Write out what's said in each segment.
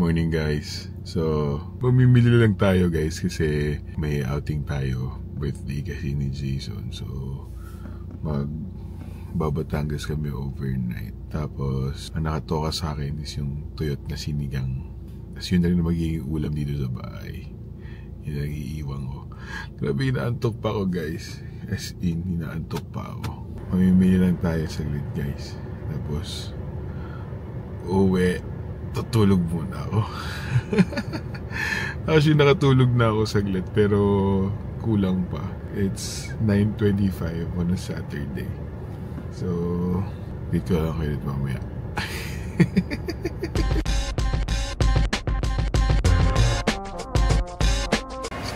Morning guys. So, mamimili lang tayo guys kasi may outing tayo. Birthday kasi ni Jason. So, Babatangas kami overnight. Tapos, ang nakatoka sa akin is yung tuyot na sinigang. Tapos yun na rin magiging ulam dito sa bahay. Yun ang iiwan ko. Grabe, inaantok pa ako guys. As in, inaantok pa ako. Mamimili lang tayo saglit guys. Tapos, uwi. Tutulog muna ako. Actually, nakatulog na ako saglit. Pero, kulang pa. It's 9:25 on a Saturday. So, dito lang kayo ulit mamaya.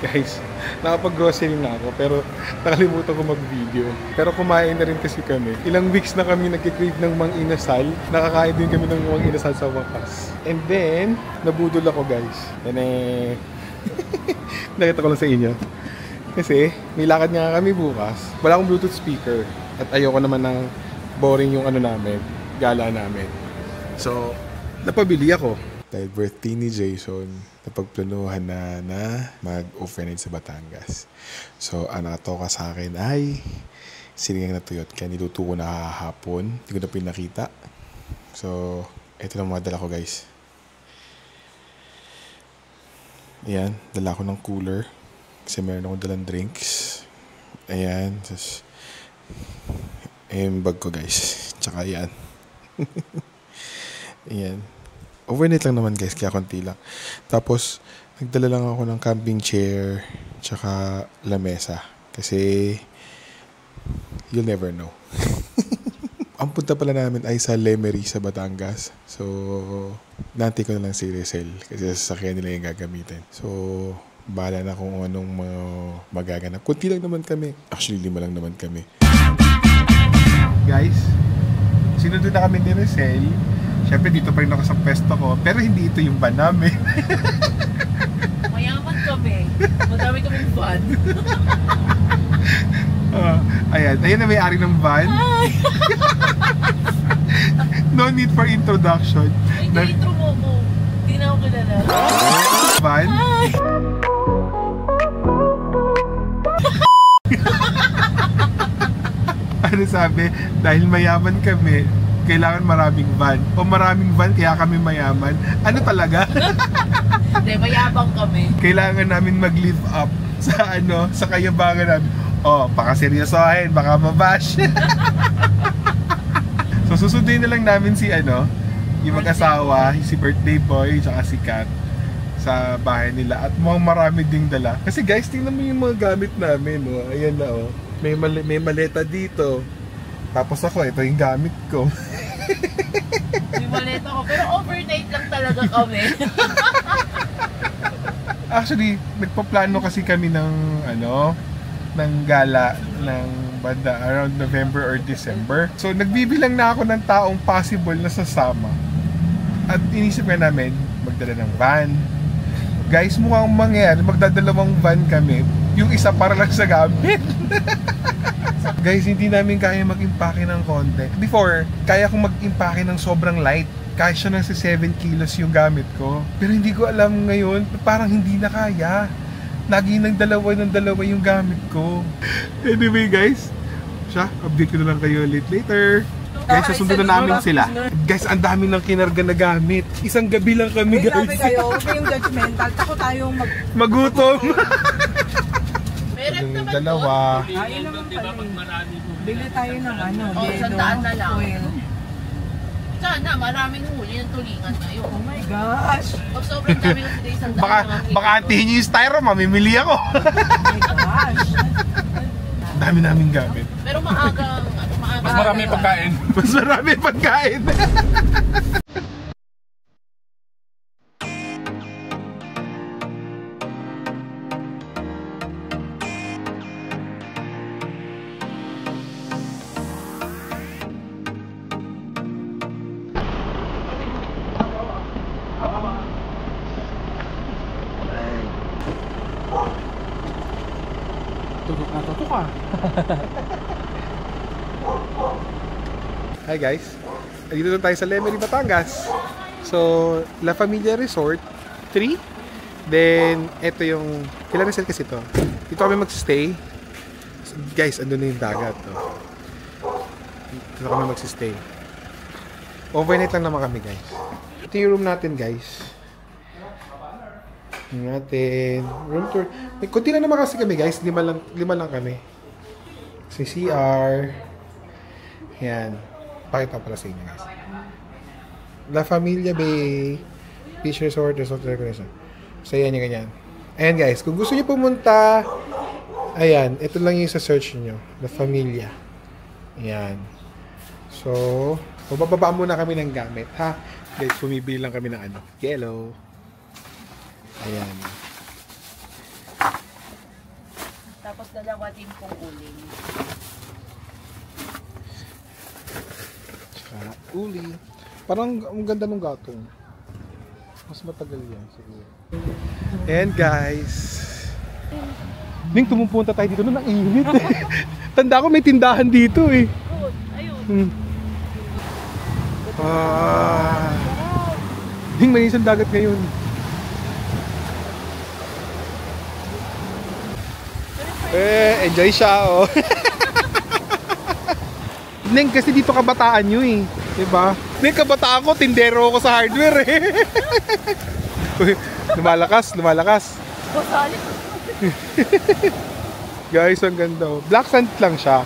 Guys, nakapag-grocery na ako pero nakalimutan ko mag-video. Pero kumain na rin kasi kami. Ilang weeks na kami nag-crave ng mang inasal. Nakakain din kami ng mang inasal sa wakas. And then, nabudol ako guys. Nakita ko lang sa inyo. Kasi, may lakad nga kami bukas. Wala akong Bluetooth speaker. At ayoko naman ng boring yung ano namin, gala namin. So, napabili ako. Dahil birthday ni Jason, napagplanuhan na mag-overnight sa Batangas. So, ang nakatoka sa akin ay sinigang na tuyot. Kaya niluto ko na hapon. Hindi ko na pinakita. So, ito lang mga dala ko guys. Ayan, dala ko ng cooler. Kasi meron akong dalang drinks. Ayan, tapos yung bag ko guys. Tsaka yan. Ayan. Overnight lang naman guys, kaya konti lang. Tapos, nagdala lang ako ng camping chair, tsaka lamesa. Kasi, you'll never know. Ang punta pala namin ay sa Lemery sa Batangas. So, nanti ko na lang si Rizal kasi sasakyan nila yung gagamitin. So, bahala na kung anong magaganap. Kunti lang naman kami. Actually, 5 lang naman kami. Guys, sinundo na kami ni Rizal. Siyempre, dito pa rin ako sa pwesto ko. Pero hindi ito yung van namin. Mayaman kami. Madami kaming van. Ayan na may-ari ng van. No need for introduction. Ay, intro mo ko. Hindi na ako kilala. Van? Ano sabi? Dahil mayaman kami, kailangan maraming van. O maraming van, kaya kami mayaman. Ano talaga? Hindi, mayabang kami. Kailangan namin mag-live up sa sa kayabangan namin. Baka seryosohin, baka mabash. So susundin na lang namin si yung mag-asawa, si birthday boy, tsaka si Kat sa bahay nila. At mukhang marami ding dala. Kasi guys, tingnan mo yung mga gamit namin. Ayan na may maleta dito. Tapos ako, ito yung gamit ko. May maleta ko, pero overnight lang talaga kami. Actually, nagpaplano kasi kami ng ng gala ng banda around November or December. So, nagbibilang na ako ng taong possible na sasama. At inisip nga namin, magdala ng van. Guys, mukhang mangyayari, magdadalawang van kami. Yung isa para lang sa gamit. Guys, hindi namin kaya mag-impake ng konti. Before, kaya kong mag-impake ng sobrang light. Kaya siya ng 7 kilos yung gamit ko. Pero hindi ko alam ngayon, parang hindi na kaya. Lagi ng dalawa yung gamit ko. Anyway guys, update ko na lang kayo later. Guys, susunod na namin sila. Guys, ang dami ng kinarga na gamit. Isang gabi lang kami guys. Grabe kayo, huwag kayong judgmental. Takot tayong magutom. Meron naman dalawa. Ayun naman pala. Bili tayo ng $100 na lang. oil. Sana, maraming huli ng tulingan tayo. Oh my gosh! Pag sobrang dami kasi tayo $100 Baka antihin nyo yung styro, mamimili ako. Oh my gosh! Dami namin gamit. Pero maaga. Mas marami pagkain. Mas marami pagkain. Tutok ka. Hi guys. Dito na tayo sa Lemery, Batangas. So, La Familia Resort 3. Then, ito yung Kailan Rizal kasi to. Dito kami magsistay. So, guys, andun na yung dagat. Dito kami magsistay. Overnight lang naman kami, guys. Ito yung room natin, guys. Room tour. May kunti lang naman kasi kami, guys. Lima lang kami. Si CR. Yan. Pakita pala sa inyo, guys. La Familia Bay Beach Resort, Recreation. So, yan yung ganyan. Ayan, guys. Kung gusto niyo pumunta, ayan. Ito lang yung sa search niyo. La Familia. Ayan. So, bababa muna kami ng gamit, ha? Guys, bumibili lang kami ng yellow. Ayan. Tapos dalawa din pong uling. Tsaka uli. Parang ang ganda ng gatong. Mas matagal yan siguro. And guys, Ning, tumupunta tayo dito na init eh. Tanda ko may tindahan dito eh. Ayun. Ning, malinis ang dagat ngayon. Enjoy siya oh. Ning, kasi dito kabataan nyo eh. Diba? Ning, kabataan ko, tindero ako sa hardware eh. Uy, lumalakas. Bosali. Guys, ang ganda oh. Black sand lang siya.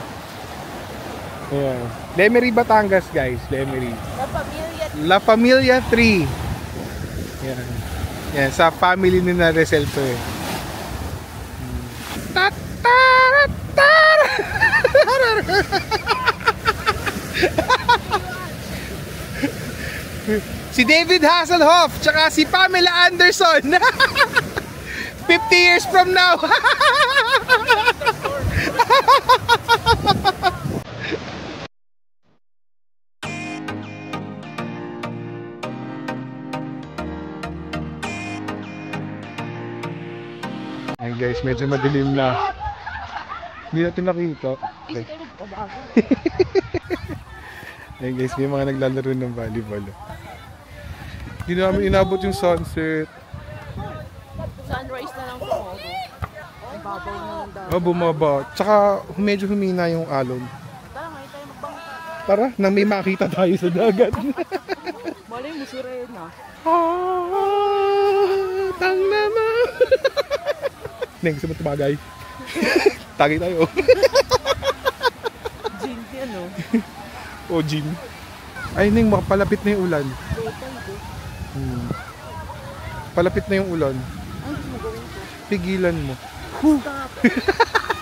Ayan. Lemery, Batangas, guys. Lemery. La Familia 3. Yan. Yan, sa family ni na Rizal to eh. Si David Hasselhoff, tsaka si Pamela Anderson. 50 years from now. Ayun guys, medyo madilim na. Hindi natin nakita. Okay. Ayun guys, may mga naglalaro ng volleyball. Hindi namin inabot yung sunset. Sunrise na lang po. Babaw na lang daw. Oh, bumaba. Tsaka medyo humina yung alon. Tara, ngayon tayo magbangka. Tara, nang may makita tayo sa dagat. Malay mo, sure na. Tang naman. Neng, gusto mo tumagay? Tagay tayo. Gin, ano? O, Jim. Ay, Neng, makapalapit na yung ulan. Palapit na yung ulan. Ano gusto mo gawin ko? Pigilan mo. Stop.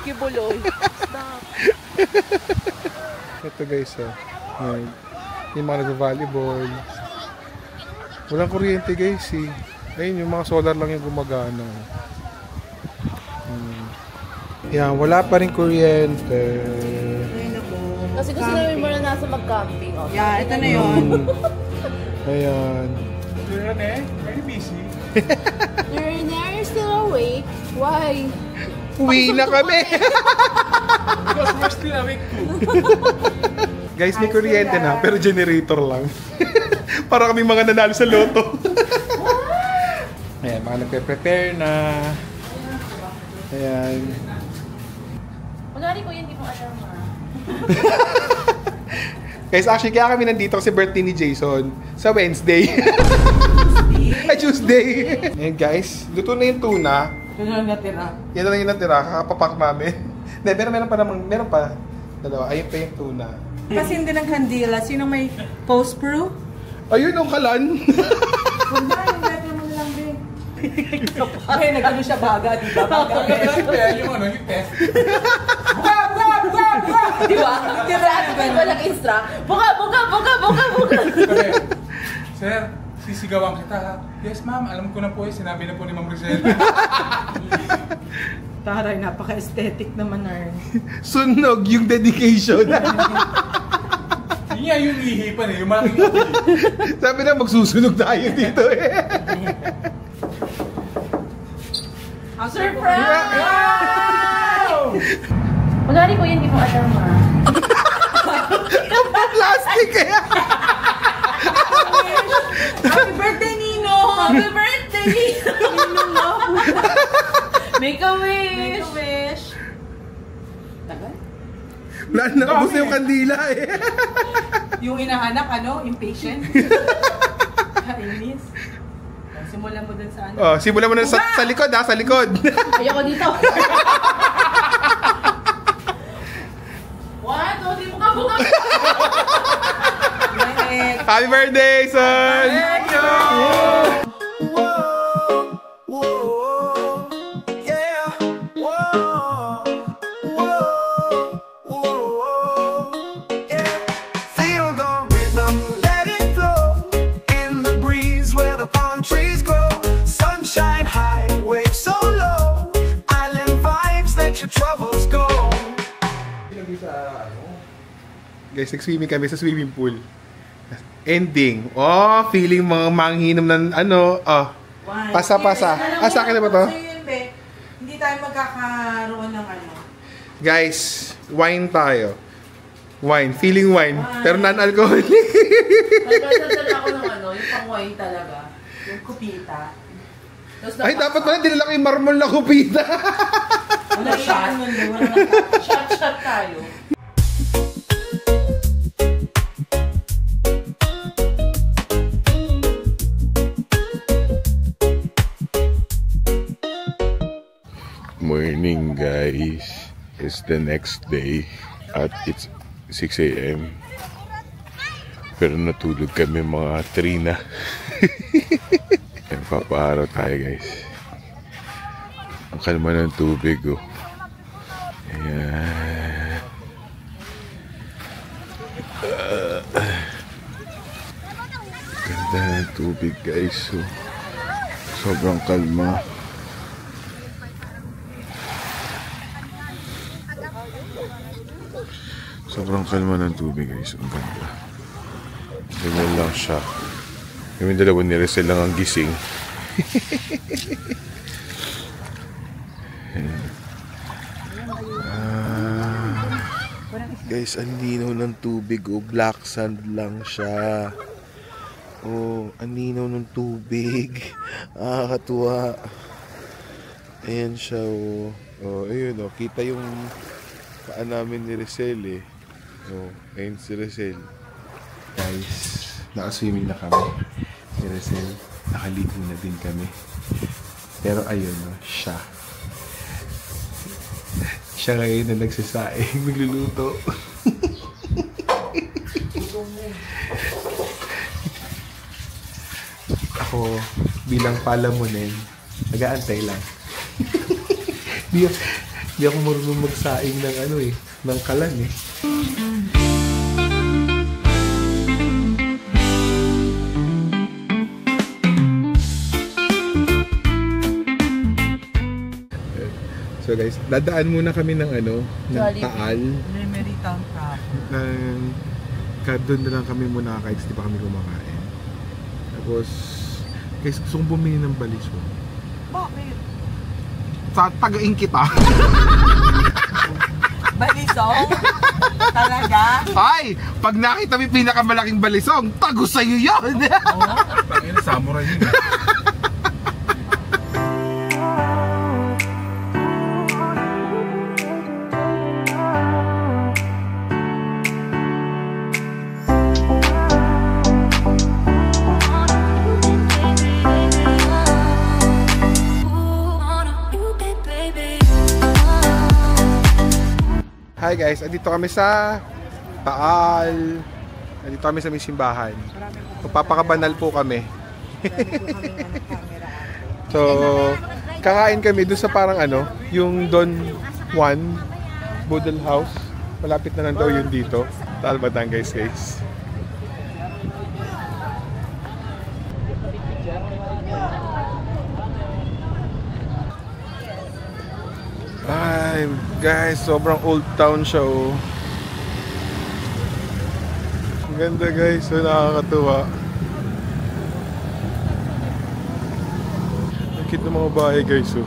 Kibuloy. Stop. Ito guys, oh. Yung mga nag-volleyball. Walang kuryente guys, eh. Ayun, yung mga solar lang yung gumagana. Yan, wala pa rin kuryente. Kasi gusto namin muna nasa mag-camping. Oh. Yeah, ito na yun. Ayan. Very busy. You're never still awake. Why? Uwi na kami! Because we're still awake too. Guys, may kuryente na, pero generator lang. Para kami mga nanalo sa loto. Ayan, mga nagpe-prepare na. Ayan. Magari ko yun, di mo alam ha. Guys, actually, kaya kami nandito kasi birthday ni Jason sa Wednesday. Ay, Tuesday. Ayan guys, luto na yung tuna. Ito na natira. Yan na lang yung natira, kakapapak namin. Hindi, pero meron pa. Dalawa, ayun pa yung tuna. Kasi hindi ng kandila. Sino may post-proof? Ayun, yung kalan. Huwag na, yung letter mo lang din. Ay, nagano siya baga, di ba? Baga. Yung test. Di ba? Walang instruct. Buka! Sir, sisigawan kita ha. Yes ma'am, alam ko na po sinabi na po ni Ma'am Rizal. Taray, napaka-aesthetic naman, Arn. Sunog yung dedication. Yun nga yung ihipan yung malaking ihi. Sabi na magsusunog tayo dito eh. Surprise! Magari ko yun, di mo alam ha. Plastic eh. Happy birthday, Nino! Happy birthday! Ninong nga po. Make a wish! Make a wish. Tagal? Wala na, ubos na yung kandila eh. Yung inahanap, impatient. Kainis. Simulan mo dun sa ano. Oh, simulan mo na sa likod ha, sa likod. Ayoko dito. What? Oh, di mo ka buka. Happy birthday, son! Thank you! Guys, nag-swimming kami sa swimming pool. Ending. Oh, feeling mga manghinom ng Wine. pasa-pasa. Alam mo, Sa akin na ba to? sa'yo yun, be. Hindi tayo magkakaroon ng Guys, wine tayo. Wine, feeling wine. Pero non-alcoholic. Nagdadala ako ng yung pang-wine talaga. yung kupita. Ay, dapat pala dinala ko yung marmol na kupita. Wala shot. Shot tayo. Morning guys, it's the next day at it's 6 AM. Pero natulog kami mga 3 na. Papaaraw tayo guys. Ang kalma ng tubig oh. Ayan. Ganda ng tubig guys oh. Sobrang kalma. Sobrang kalma ng tubig guys. Ang ganda. Ganyan lang siya. Kami dalawa ni Rizal lang ang gising. Guys, ang linaw ng tubig. Oh, black sand lang siya. Oh, ang linaw ng tubig. Katuwa. Ayan siya oh. Oh, ayun oh. Kita yung paa namin ni Rizal eh. Oh, ayun si Rizal. Guys, naka-swimming na kami. Si Rizal, nakaligo na din kami. Pero ayun oh, siya. Siya ngayon na nagsasaing, magluluto. Ako, bilang palamunin, nag-aantay lang. Di ako marunong magsaing ng ng kalan eh. So guys, dadaan muna kami ng Taal. Memory Town Cafe. Doon na lang kami muna kahit di pa kami kumakain. Tapos, guys, gusto kong bumili ng baliso. Bakit? Tagain kita. Balisong? Talaga? Ay! Pag nakita mo yung pinakamalaking balisong, tago sa'yo yun! Pangin, samurai yun. Hi guys, andito kami sa Taal. Andito kami sa may simbahan. Magpapakabanal po kami. So, kakain kami doon sa parang yung Don Juan Budol House. Malapit na lang daw yun dito. Taal Batangas guys. Ay, guys, sobrang old town siya oh. Ang ganda guys, so nakakatuwa. Ang cute ng mga bahay guys oh.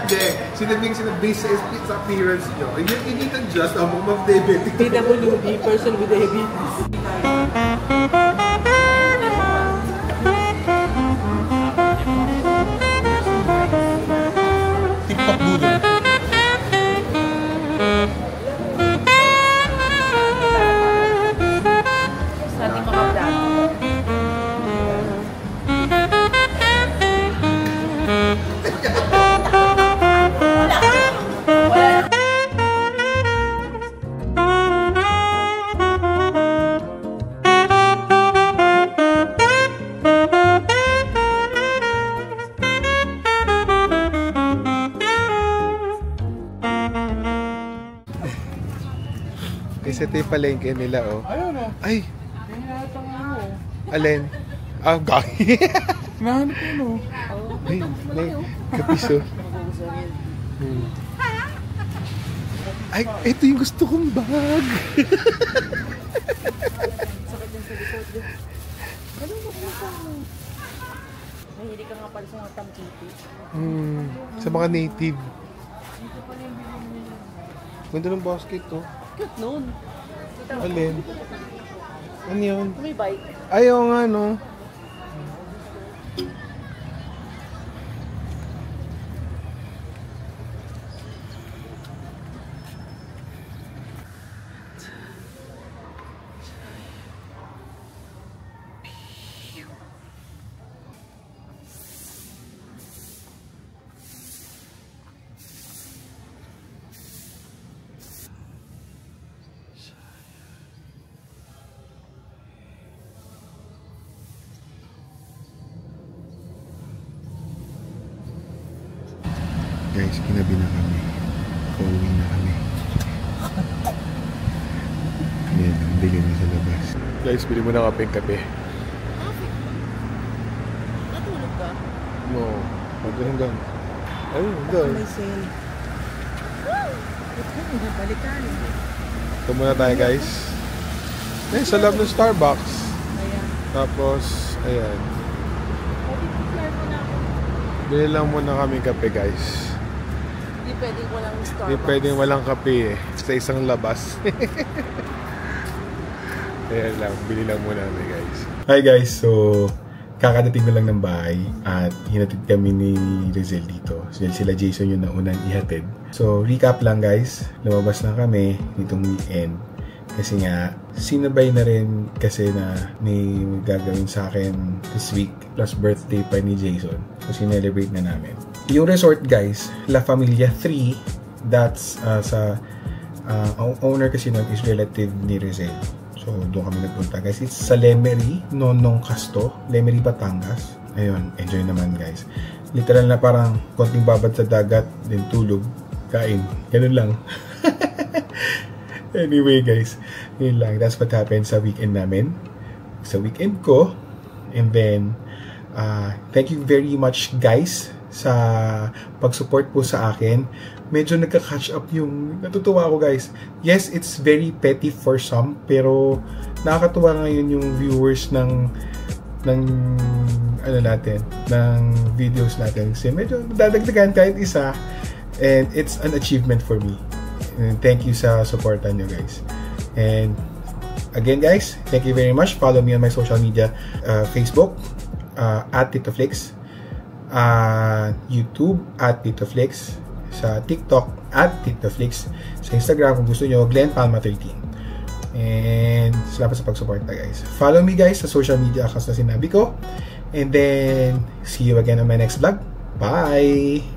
Hindi. Sinabing sa appearance nyo. You need to adjust among mag-diabetic. PWD, person with diabetes. TikTok doodle. Sa ating mga vlog. Wala. Kasi ito yung palengke nila, oh. Ayun o. Ay! Hinahanap ang ano. Alin? Ah, gagi. Hinahanap ko no. May kapiso. Ay, ito yung gusto kong bag. Mahilig ka nga pala sa mga tamkiti. Sa mga native. Ganda ng basket, to. Cute nun. Alin? Ano yun? May bike. Ayaw nga, no? Guys, kinabi na kami. Pauwi na kami. Ayan, bili na sa labas. Guys, bili mo na kape. Natulog ka? No, hanggang. Ayun, doon. May sale. Ito, balikan. Ito muna tayo, guys. Ayan, sa loob ng Starbucks. Ayan. Tapos, ayan. Bili lang muna kami kape, guys. Hindi pwedeng walang Starbucks. Hindi pwedeng walang kape eh. Sa isang labas. Ayan lang, bili lang muna kami, guys. Hi guys, so kakadating na lang ng bahay at hinatid kami ni Rizel dito. So, sila Jason yung naunang ihatid. So recap lang guys, lumabas na kami nitong weekend. Kasi nga, sinabay na rin kasi na may gagawin sa akin this week. Plus birthday pa ni Jason. So sinelebrate na namin. Yung resort guys, La Familia 3, that's sa owner kasi nun is relative ni Rizel. So doon kami nagpunta guys. It's sa Lemery, Nonong Casto, Lemery, Batangas. Ayun, enjoy naman guys. Literal na parang konting babad sa dagat, then tulog, kain. Ganun lang. Anyway guys, yun lang. That's what happened sa weekend namin. Sa weekend ko. And then, thank you very much guys sa pag-support po sa akin. Medyo nagka-catch up yung natutuwa ko guys. Yes, it's very petty for some, pero nakakatuwa ngayon yung viewers ng ano natin, ng videos natin. Kasi medyo dadagdagan kahit isa, and it's an achievement for me. And thank you sa supportan nyo guys. And again guys, thank you very much. Follow me on my social media, Facebook at TitoFlix, YouTube at TitoFlix, sa TikTok at TitoFlix, sa Instagram kung gusto nyo, Glenn Palma 13. And salamat sa pag-support na guys. Follow me guys sa social media accounts na sinabi ko. And then see you again on my next vlog. Bye!